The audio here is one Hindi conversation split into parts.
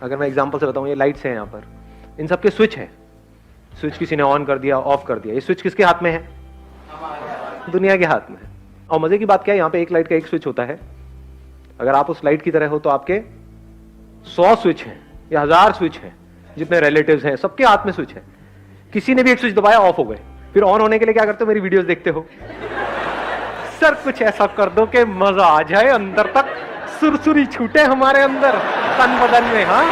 अगर मैं एग्जांपल से बताऊं, ये लाइट्स हैं यहाँ पर, इन सब के स्विच है। स्विच किसी ने ऑन कर दिया, ऑफ कर दिया, ये स्विच किसके हाथ में है? दुनिया के हाथ में है। और मजे की बात क्या है, यहाँ पे एक लाइट का एक स्विच होता है। अगर आप उस लाइट की तरह हो तो आपके 100 स्विच हैं या 1000 स्विच हैं, जितने रिलेटिव्स हैं सबके हाथ में स्विच है। किसी ने भी एक स्विच दबाया, ऑफ हो गए। फिर ऑन होने के लिए क्या करते हो? मेरी वीडियोस देखते हो। सर कुछ ऐसा कर दो कि मजा आ जाए, अंदर तक सुरसुरी छूटे हमारे अंदर, तन बदन में। हाँ,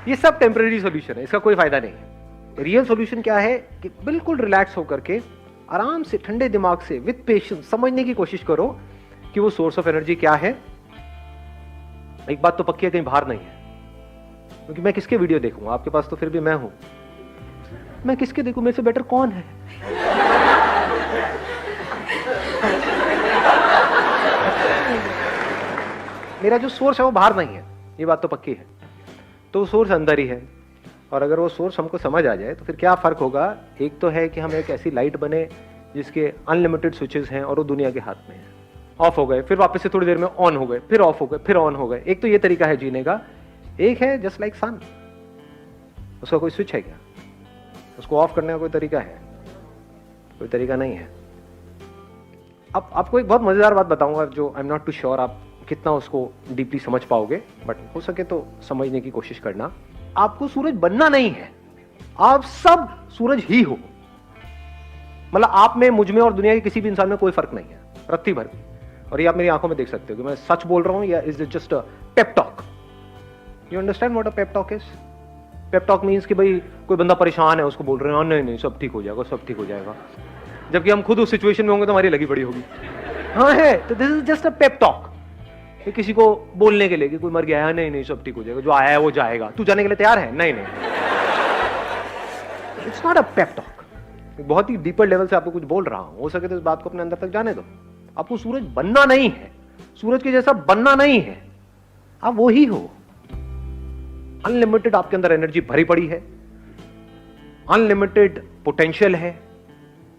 ये सब टेम्पररी सॉल्यूशन है, इसका कोई फायदा नहीं है। रियल सॉल्यूशन क्या है कि बिल्कुल रिलैक्स होकर के आराम से ठंडे दिमाग से विद पेशेंस समझने की कोशिश करो कि वो सोर्स ऑफ एनर्जी क्या है। एक बात तो पक्की है, कहीं बाहर नहीं है। क्योंकि मैं किसके वीडियो देखूंगा? आपके पास तो फिर भी मैं हूं। मैं किसके देखूं? मेरे से बेटर कौन है? मेरा जो सोर्स है वो बाहर नहीं है, ये बात तो पक्की है। तो सोर्स अंदर ही है। और अगर वो सोर्स हमको समझ आ जाए तो फिर क्या फर्क होगा? एक तो है कि हम एक ऐसी लाइट बने जिसके अनलिमिटेड स्विचेस हैं और वो दुनिया के हाथ में है। ऑफ हो गए, फिर वापस से थोड़ी देर में ऑन हो गए, फिर ऑफ हो गए, फिर ऑन हो गए। एक तो ये तरीका है जीने का। एक है जस्ट लाइक सन, उसका कोई स्विच है क्या? उसको ऑफ करने का कोई तरीका है? कोई तरीका नहीं है। अब आपको एक बहुत मजेदार बात बताऊंगा जो I am not too sure आप कितना उसको डीपली समझ पाओगे, बट हो सके तो समझने की कोशिश करना। आपको सूरज बनना नहीं है, आप सब सूरज ही हो। मतलब आप में, मुझ में और दुनिया के किसी भी इंसान में कोई फर्क नहीं है, रत्ती भर भी। और ये आप मेरी आंखों में देख सकते हो कि मैं सच बोल रहा हूं या is it just a pep talk? You understand what a pep talk is? Pep talk means कि भाई कोई बंदा परेशान है, उसको बोल रहे हैं नहीं नहीं सब ठीक हो जाएगा, सब ठीक हो जाएगा। जबकि हम खुद उस सिचुएशन में होंगे तो हमारी लगी पड़ी होगी। हाँ है, तो this is just a pep talk. किसी को बोलने के लिए कि कोई मर गया है, नहीं नहीं सब ठीक हो जाएगा, जो आया है वो जाएगा, तू जाने के लिए तैयार है? नहीं नहीं, it's not a pep talk. बहुत ही डीपर लेवल से आपको कुछ बोल रहा हूं, हो सके तो इस बात को अपने अंदर तक जाने दो। आपको सूरज बनना नहीं है, सूरज के जैसा बनना नहीं है, आप वो ही हो। अनलिमिटेड आपके अंदर एनर्जी भरी पड़ी है, अनलिमिटेड पोटेंशियल है,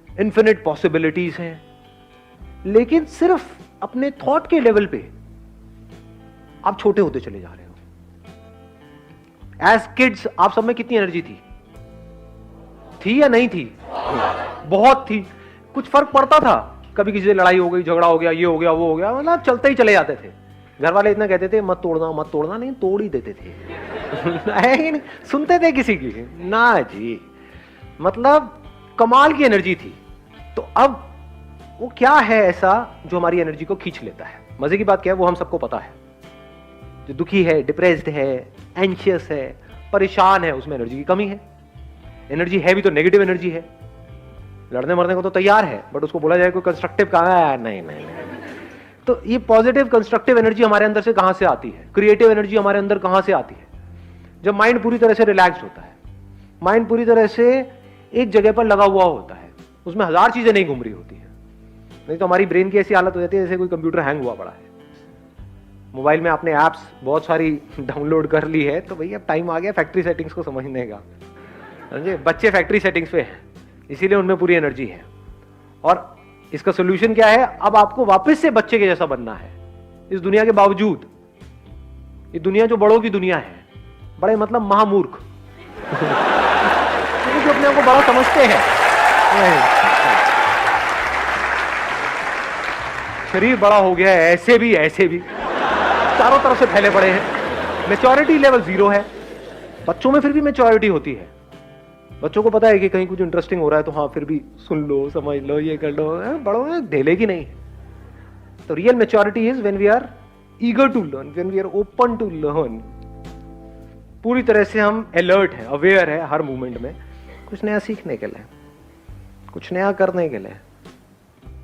इन्फिनिट पॉसिबिलिटीज हैं, लेकिन सिर्फ अपने थॉट के लेवल पे आप छोटे होते चले जा रहे हो। एज किड्स आप सब में कितनी एनर्जी थी या नहीं थी? बहुत थी। कुछ फर्क पड़ता था? कभी किसी से लड़ाई हो गई, झगड़ा हो गया, ये हो गया, वो हो गया, मतलब चलते ही चले जाते थे। घर वाले इतना कहते थे मत तोड़ना मत तोड़ना, नहीं तोड़ ही देते थे। नहीं सुनते थे किसी की? ना जी, मतलब कमाल की एनर्जी थी। तो अब वो क्या है ऐसा जो हमारी एनर्जी को खींच लेता है? मजे की बात क्या है, वो हम सबको पता है। जो दुखी है, डिप्रेस्ड है, एंशियस है, परेशान है, उसमें एनर्जी की कमी है। एनर्जी है भी तो नेगेटिव एनर्जी है, लड़ने मरने को तो तैयार है, बट उसको बोला जाए कोई कंस्ट्रक्टिव कहां है? नहीं नहीं नहीं। तो ये पॉजिटिव कंस्ट्रक्टिव एनर्जी हमारे अंदर से कहां से आती है? क्रिएटिव एनर्जी हमारे अंदर कहां से आती है? जब माइंड पूरी तरह से रिलैक्स होता है, माइंड पूरी तरह से एक जगह पर लगा हुआ होता है, उसमें 1000 चीजें नहीं घूम रही होती है। नहीं तो हमारी ब्रेन की ऐसी हालत हो जाती है जैसे कोई कंप्यूटर हैंग हुआ पड़ा है। मोबाइल में आपने एप्स बहुत सारी डाउनलोड कर ली है, तो भैया अब टाइम आ गया फैक्ट्री सेटिंग्स को समझने का। समझे? बच्चे फैक्ट्री सेटिंग्स पे हैं, इसीलिए उनमें पूरी एनर्जी है। और इसका सोल्यूशन क्या है? अब आपको वापस से बच्चे के जैसा बनना है इस दुनिया के बावजूद। ये दुनिया जो बड़ों की दुनिया है, बड़े मतलब महामूर्ख, जो अपने आप को बड़ा समझते हैं। शरीर बड़ा हो गया है, ऐसे भी ऐसे भी चारों तरफ से फैले पड़े हैं। मैच्योरिटी लेवल 0 है। बच्चों में फिर भी मैच्योरिटी होती है। बच्चों को पता है कि कहीं कुछ इंटरेस्टिंग हो रहा है तो हाँ फिर भी सुन लो, समझ लो, ये कर लो। बड़ों में ढेले की नहीं। तो real maturity is when we are eager to learn, when we are open to learn. पूरी तरह से हम अलर्ट हैं, अवेयर है हर मोमेंट में, कुछ नया सीखने के लिए, कुछ नया करने के लिए।